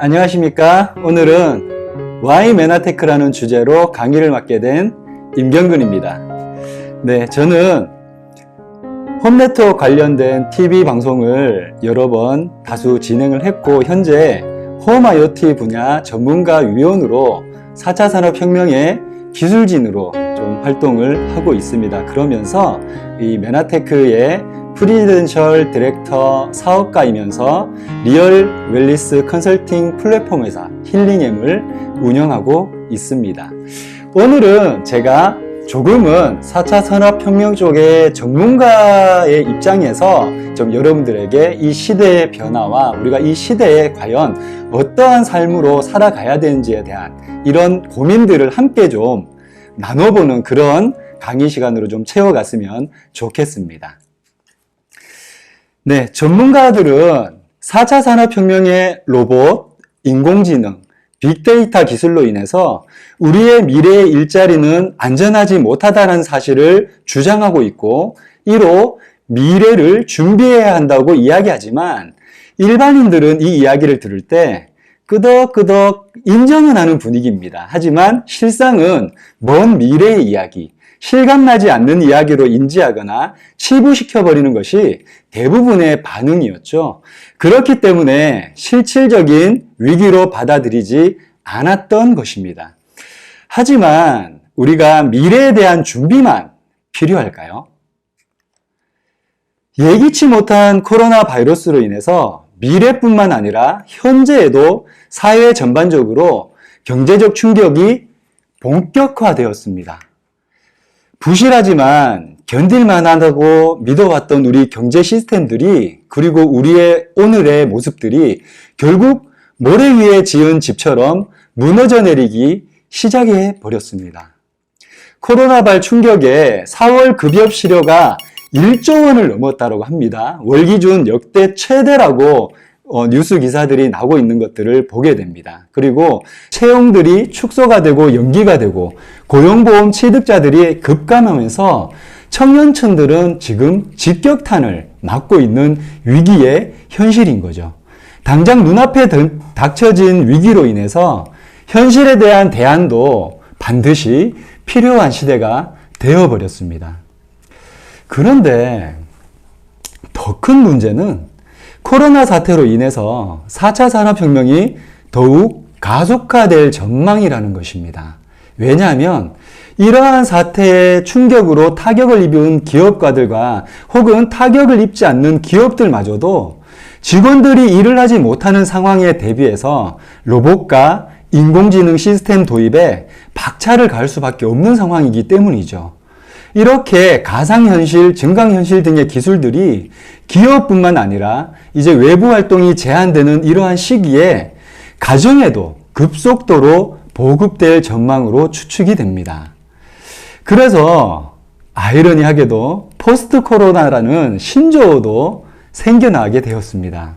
안녕하십니까. 오늘은 Why 메나테크라는 주제로 강의를 맡게 된 임경근입니다. 네, 저는 홈네트워크 관련된 TV 방송을 여러 번 다수 진행을 했고, 현재 홈 IoT 분야 전문가 위원으로 4차 산업혁명의 기술진으로 좀 활동을 하고 있습니다. 그러면서 이 메나테크의 프리덴셜 디렉터 사업가이면서 리얼 웰리스 컨설팅 플랫폼 회사 힐링엠을 운영하고 있습니다. 오늘은 제가 조금은 4차 산업혁명 쪽의 전문가의 입장에서 좀 여러분들에게 이 시대의 변화와 우리가 이 시대에 과연 어떠한 삶으로 살아가야 되는지에 대한 이런 고민들을 함께 좀 나눠보는 그런 강의 시간으로 좀 채워갔으면 좋겠습니다. 네, 전문가들은 4차 산업혁명의 로봇, 인공지능, 빅데이터 기술로 인해서 우리의 미래의 일자리는 안전하지 못하다는 사실을 주장하고 있고, 이로 미래를 준비해야 한다고 이야기하지만 일반인들은 이 이야기를 들을 때 끄덕끄덕 인정은 하는 분위기입니다. 하지만 실상은 먼 미래의 이야기, 실감나지 않는 이야기로 인지하거나 치부시켜버리는 것이 대부분의 반응이었죠. 그렇기 때문에 실질적인 위기로 받아들이지 않았던 것입니다. 하지만 우리가 미래에 대한 준비만 필요할까요? 예기치 못한 코로나 바이러스로 인해서 미래뿐만 아니라 현재에도 사회 전반적으로 경제적 충격이 본격화되었습니다. 부실하지만 견딜만하다고 믿어왔던 우리 경제 시스템들이, 그리고 우리의 오늘의 모습들이 결국 모래 위에 지은 집처럼 무너져 내리기 시작해 버렸습니다. 코로나발 충격에 4월 급여 실효가 1조 원을 넘었다고 합니다. 월 기준 역대 최대라고 뉴스 기사들이 나오고 있는 것들을 보게 됩니다. 그리고 채용들이 축소가 되고 연기가 되고 고용보험 취득자들이 급감하면서 청년층들은 지금 직격탄을 맞고 있는 위기의 현실인 거죠. 당장 눈앞에 닥쳐진 위기로 인해서 현실에 대한 대안도 반드시 필요한 시대가 되어버렸습니다. 그런데 더 큰 문제는 코로나 사태로 인해서 4차 산업혁명이 더욱 가속화될 전망이라는 것입니다. 왜냐하면 이러한 사태의 충격으로 타격을 입은 기업가들과 혹은 타격을 입지 않는 기업들마저도 직원들이 일을 하지 못하는 상황에 대비해서 로봇과 인공지능 시스템 도입에 박차를 가할 수밖에 없는 상황이기 때문이죠. 이렇게 가상현실, 증강현실 등의 기술들이 기업뿐만 아니라 이제 외부 활동이 제한되는 이러한 시기에 가정에도 급속도로 보급될 전망으로 추측이 됩니다. 그래서 아이러니하게도 포스트 코로나라는 신조어도 생겨나게 되었습니다.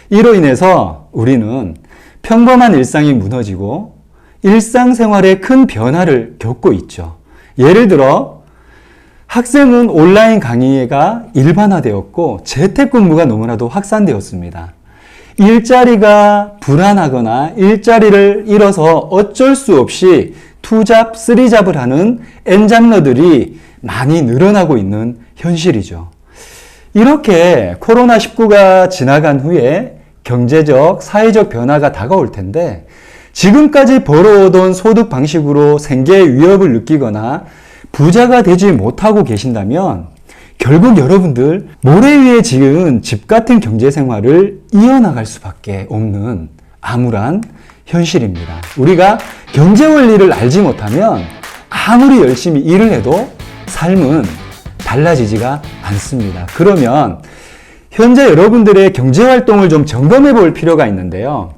이로 인해서 우리는 평범한 일상이 무너지고 일상생활에 큰 변화를 겪고 있죠. 예를 들어 학생은 온라인 강의가 일반화되었고 재택근무가 너무나도 확산되었습니다. 일자리가 불안하거나 일자리를 잃어서 어쩔 수 없이 투잡, 쓰리잡을 하는 N잡러들이 많이 늘어나고 있는 현실이죠. 이렇게 코로나19가 지나간 후에 경제적, 사회적 변화가 다가올 텐데, 지금까지 벌어오던 소득 방식으로 생계의 위협을 느끼거나 부자가 되지 못하고 계신다면 결국 여러분들 모래 위에 지은 집 같은 경제 생활을 이어나갈 수밖에 없는 암울한 현실입니다. 우리가 경제 원리를 알지 못하면 아무리 열심히 일을 해도 삶은 달라지지가 않습니다. 그러면 현재 여러분들의 경제 활동을 좀 점검해 볼 필요가 있는데요.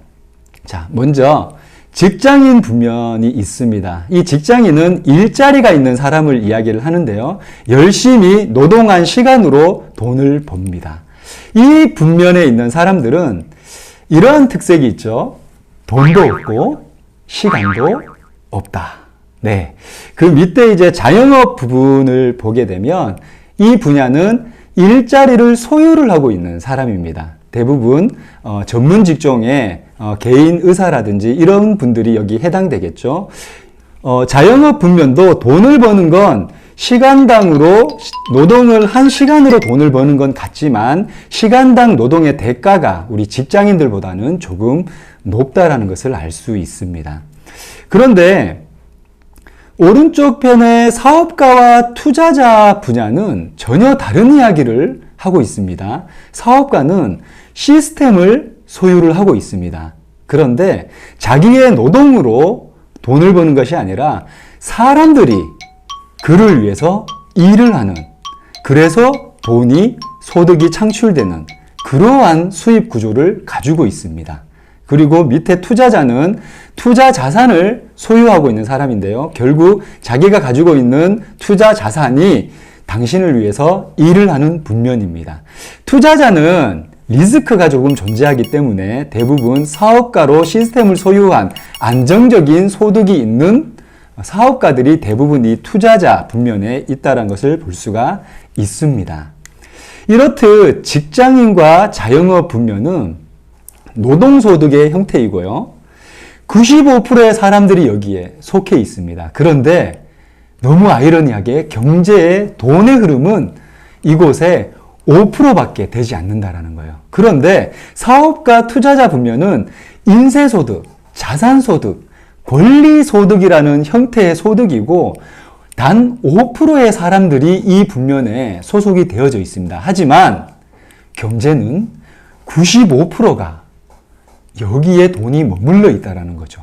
자, 먼저 직장인 분면이 있습니다. 이 직장인은 일자리가 있는 사람을 이야기를 하는데요. 열심히 노동한 시간으로 돈을 법니다. 이 분면에 있는 사람들은 이러한 특색이 있죠. 돈도 없고 시간도 없다. 네. 그 밑에 이제 자영업 부분을 보게 되면 이 분야는 일자리를 소유를 하고 있는 사람입니다. 대부분 전문 직종의 개인 의사라든지 이런 분들이 여기 해당되겠죠. 자영업 분면도 돈을 버는 건 시간당으로 노동을 한 시간으로 돈을 버는 건 같지만 시간당 노동의 대가가 우리 직장인들보다는 조금 높다라는 것을 알 수 있습니다. 그런데 오른쪽 편의 사업가와 투자자 분야는 전혀 다른 이야기를 하고 있습니다. 사업가는 시스템을 소유를 하고 있습니다. 그런데 자기의 노동으로 돈을 버는 것이 아니라 사람들이 그를 위해서 일을 하는, 그래서 돈이, 소득이 창출되는 그러한 수입 구조를 가지고 있습니다. 그리고 밑에 투자자는 투자 자산을 소유하고 있는 사람인데요. 결국 자기가 가지고 있는 투자 자산이 당신을 위해서 일을 하는 분면입니다. 투자자는 리스크가 조금 존재하기 때문에 대부분 사업가로 시스템을 소유한 안정적인 소득이 있는 사업가들이 대부분 이 투자자 분면에 있다는 것을 볼 수가 있습니다. 이렇듯 직장인과 자영업 분면은 노동소득의 형태이고요. 95%의 사람들이 여기에 속해 있습니다. 그런데 너무 아이러니하게 경제의 돈의 흐름은 이곳에 5%밖에 되지 않는다라는 거예요. 그런데 사업가 투자자 분면은 인세소득, 자산소득, 권리소득이라는 형태의 소득이고 단 5%의 사람들이 이 분면에 소속이 되어져 있습니다. 하지만 경제는 95%가 여기에 돈이 머물러 있다는 거죠.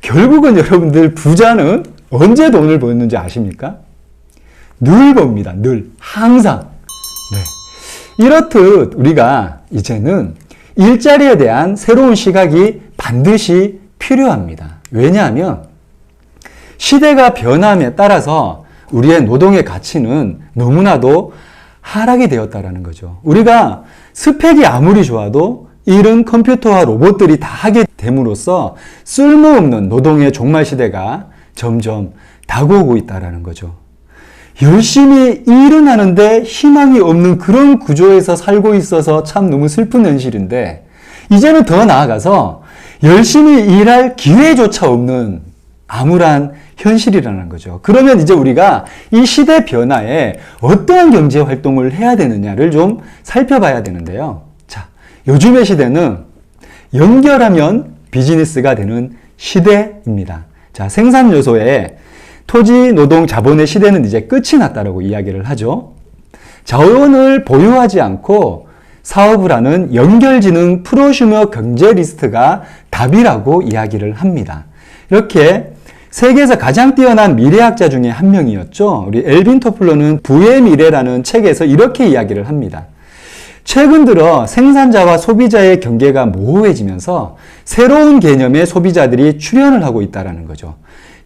결국은 여러분들 부자는 언제 돈을 버는지 아십니까? 늘 법니다. 늘. 항상. 네. 이렇듯 우리가 이제는 일자리에 대한 새로운 시각이 반드시 필요합니다. 왜냐하면 시대가 변함에 따라서 우리의 노동의 가치는 너무나도 하락이 되었다는 거죠. 우리가 스펙이 아무리 좋아도 일은 컴퓨터와 로봇들이 다 하게 됨으로써 쓸모없는 노동의 종말 시대가 점점 다가오고 있다는 거죠. 열심히 일은 하는데 희망이 없는 그런 구조에서 살고 있어서 참 너무 슬픈 현실인데 이제는 더 나아가서 열심히 일할 기회조차 없는 암울한 현실이라는 거죠. 그러면 이제 우리가 이 시대 변화에 어떠한 경제 활동을 해야 되느냐를 좀 살펴봐야 되는데요. 자, 요즘의 시대는 연결하면 비즈니스가 되는 시대입니다. 자, 생산 요소에 토지, 노동, 자본의 시대는 이제 끝이 났다라고 이야기를 하죠. 자원을 보유하지 않고 사업을 하는 연결지능 프로슈머 경제리스트가 답이라고 이야기를 합니다. 이렇게 세계에서 가장 뛰어난 미래학자 중에 한 명이었죠. 우리 엘빈 토플러는 부의 미래라는 책에서 이렇게 이야기를 합니다. 최근 들어 생산자와 소비자의 경계가 모호해지면서 새로운 개념의 소비자들이 출현을 하고 있다는 거죠.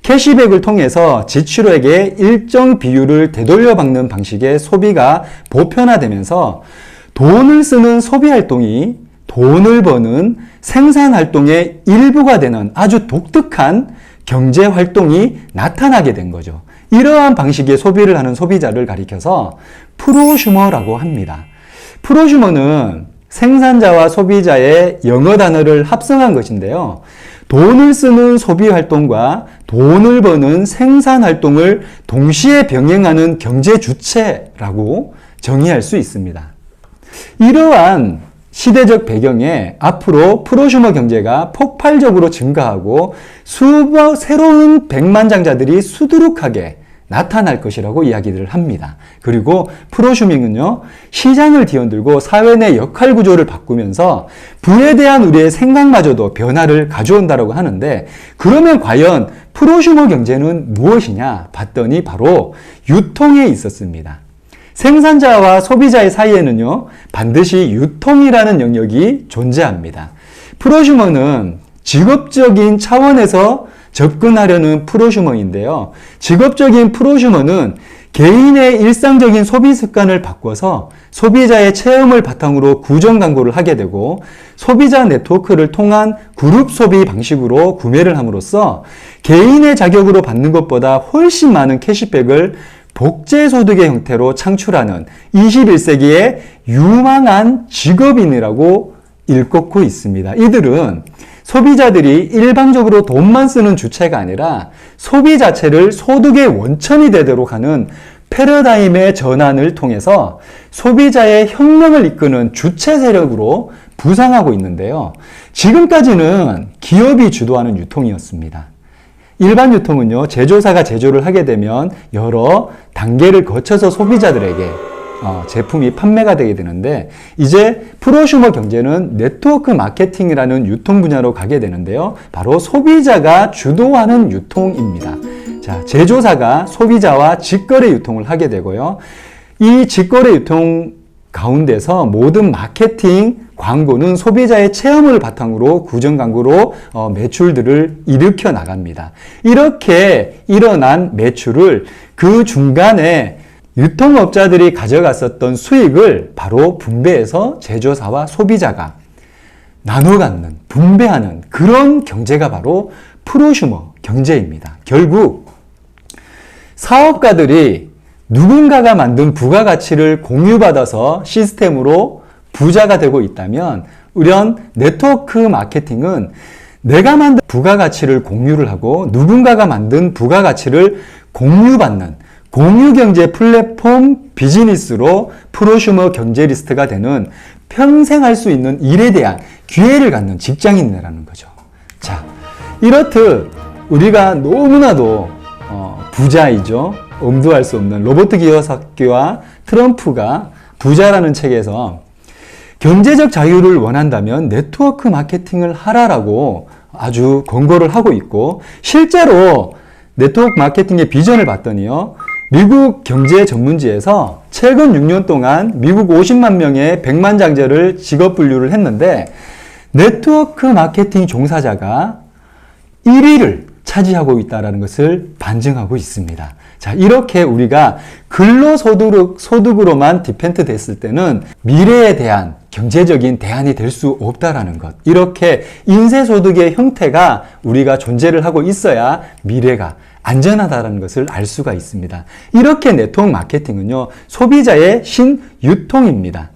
캐시백을 통해서 지출액의 일정 비율을 되돌려받는 방식의 소비가 보편화되면서 돈을 쓰는 소비활동이 돈을 버는 생산활동의 일부가 되는 아주 독특한 경제활동이 나타나게 된 거죠. 이러한 방식의 소비를 하는 소비자를 가리켜서 프로슈머라고 합니다. 프로슈머는 생산자와 소비자의 영어 단어를 합성한 것인데요. 돈을 쓰는 소비활동과 돈을 버는 생산활동을 동시에 병행하는 경제 주체라고 정의할 수 있습니다. 이러한 시대적 배경에 앞으로 프로슈머 경제가 폭발적으로 증가하고 새로운 백만장자들이 수두룩하게 나타날 것이라고 이야기를 합니다. 그리고 프로슈밍은요, 시장을 뒤흔들고 사회 내 역할 구조를 바꾸면서 부에 대한 우리의 생각마저도 변화를 가져온다고 하는데, 그러면 과연 프로슈머 경제는 무엇이냐 봤더니 바로 유통에 있었습니다. 생산자와 소비자의 사이에는요, 반드시 유통이라는 영역이 존재합니다. 프로슈머는 직업적인 차원에서 접근하려는 프로슈머인데요. 직업적인 프로슈머는 개인의 일상적인 소비 습관을 바꿔서 소비자의 체험을 바탕으로 구정 광고를 하게 되고 소비자 네트워크를 통한 그룹 소비 방식으로 구매를 함으로써 개인의 자격으로 받는 것보다 훨씬 많은 캐시백을 복제소득의 형태로 창출하는 21세기의 유망한 직업인이라고 일컫고 있습니다. 이들은 소비자들이 일방적으로 돈만 쓰는 주체가 아니라 소비 자체를 소득의 원천이 되도록 하는 패러다임의 전환을 통해서 소비자의 혁명을 이끄는 주체 세력으로 부상하고 있는데요. 지금까지는 기업이 주도하는 유통이었습니다. 일반 유통은요, 제조사가 제조를 하게 되면 여러 단계를 거쳐서 소비자들에게 제품이 판매가 되게 되는데, 이제 프로슈머 경제는 네트워크 마케팅이라는 유통 분야로 가게 되는데요. 바로 소비자가 주도하는 유통입니다. 자, 제조사가 소비자와 직거래 유통을 하게 되고요. 이 직거래 유통 가운데서 모든 마케팅, 광고는 소비자의 체험을 바탕으로 구정 광고로 매출들을 일으켜 나갑니다. 이렇게 일어난 매출을 그 중간에 유통업자들이 가져갔었던 수익을 바로 분배해서 제조사와 소비자가 나눠 갖는, 분배하는 그런 경제가 바로 프로슈머 경제입니다. 결국 사업가들이 누군가가 만든 부가가치를 공유받아서 시스템으로 부자가 되고 있다면, 이런 네트워크 마케팅은 내가 만든 부가가치를 공유를 하고 누군가가 만든 부가가치를 공유받는 공유경제 플랫폼 비즈니스로 프로슈머 경제리스트가 되는, 평생 할 수 있는 일에 대한 기회를 갖는 직장인이라는 거죠. 자, 이렇듯 우리가 너무나도 부자이죠. 엄두할 수 없는 로버트 기요사키와 트럼프가 부자라는 책에서 경제적 자유를 원한다면 네트워크 마케팅을 하라라고 아주 권고를 하고 있고, 실제로 네트워크 마케팅의 비전을 봤더니요, 미국 경제 전문지에서 최근 6년 동안 미국 50만 명의 백만장자를 직업 분류를 했는데, 네트워크 마케팅 종사자가 1위를 차지하고 있다는 것을 반증하고 있습니다. 자, 이렇게 우리가 근로소득으로만 디펜트 됐을 때는 미래에 대한 경제적인 대안이 될 수 없다라는 것. 이렇게 인쇄소득의 형태가 우리가 존재를 하고 있어야 미래가 안전하다는 것을 알 수가 있습니다. 이렇게 네트워크 마케팅은요, 소비자의 신유통입니다.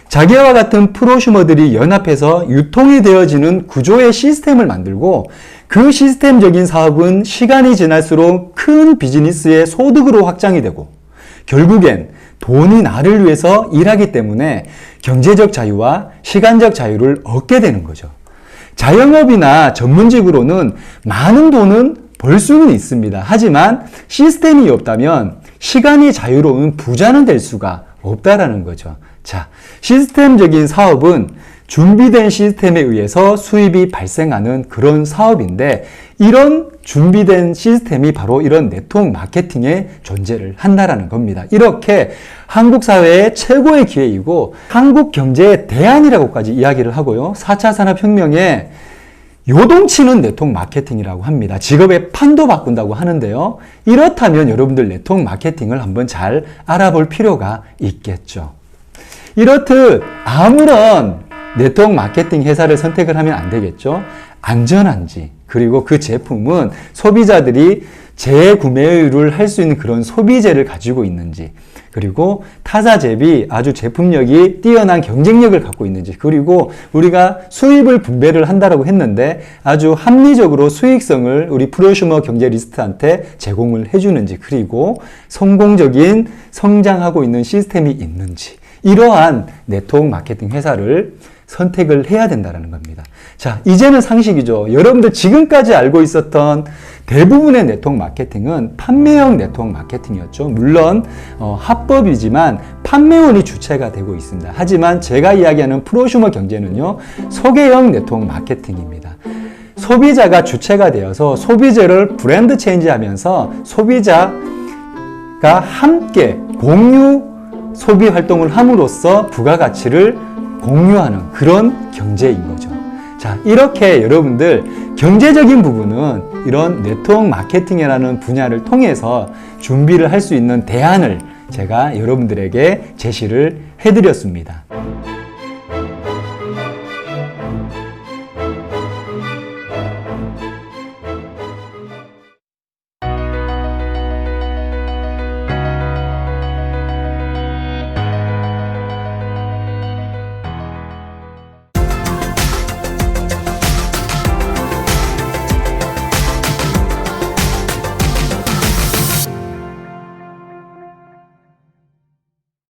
자기와 같은 프로슈머들이 연합해서 유통이 되어지는 구조의 시스템을 만들고, 그 시스템적인 사업은 시간이 지날수록 큰 비즈니스의 소득으로 확장이 되고, 결국엔 돈이 나를 위해서 일하기 때문에 경제적 자유와 시간적 자유를 얻게 되는 거죠. 자영업이나 전문직으로는 많은 돈은 벌 수는 있습니다. 하지만 시스템이 없다면 시간이 자유로운 부자는 될 수가 없다라는 거죠. 자, 시스템적인 사업은 준비된 시스템에 의해서 수입이 발생하는 그런 사업인데, 이런 준비된 시스템이 바로 이런 네트워크 마케팅의 존재를 한다라는 겁니다. 이렇게 한국 사회의 최고의 기회이고 한국 경제의 대안이라고까지 이야기를 하고요. 4차 산업혁명에 요동치는 네트워크 마케팅이라고 합니다. 직업의 판도 바꾼다고 하는데요. 이렇다면 여러분들 네트워크 마케팅을 한번 잘 알아볼 필요가 있겠죠. 이렇듯 아무런 네트워크 마케팅 회사를 선택을 하면 안 되겠죠. 안전한지, 그리고 그 제품은 소비자들이 재구매를 할 수 있는 그런 소비재를 가지고 있는지, 그리고 타사 대비 아주 제품력이 뛰어난 경쟁력을 갖고 있는지, 그리고 우리가 수입을 분배를 한다라고 했는데 아주 합리적으로 수익성을 우리 프로슈머 경제 리스트한테 제공을 해주는지, 그리고 성공적인 성장하고 있는 시스템이 있는지, 이러한 네트워크 마케팅 회사를 선택을 해야 된다는 겁니다. 자, 이제는 상식이죠. 여러분들 지금까지 알고 있었던 대부분의 네트워크 마케팅은 판매형 네트워크 마케팅이었죠. 물론 합법이지만 판매원이 주체가 되고 있습니다. 하지만 제가 이야기하는 프로슈머 경제는요, 소개형 네트워크 마케팅입니다. 소비자가 주체가 되어서 소비재를 브랜드 체인지하면서 소비자가 함께 공유 소비 활동을 함으로써 부가가치를 공유하는 그런 경제인 거죠. 자, 이렇게 여러분들 경제적인 부분은 이런 네트워크 마케팅이라는 분야를 통해서 준비를 할 수 있는 대안을 제가 여러분들에게 제시를 해드렸습니다.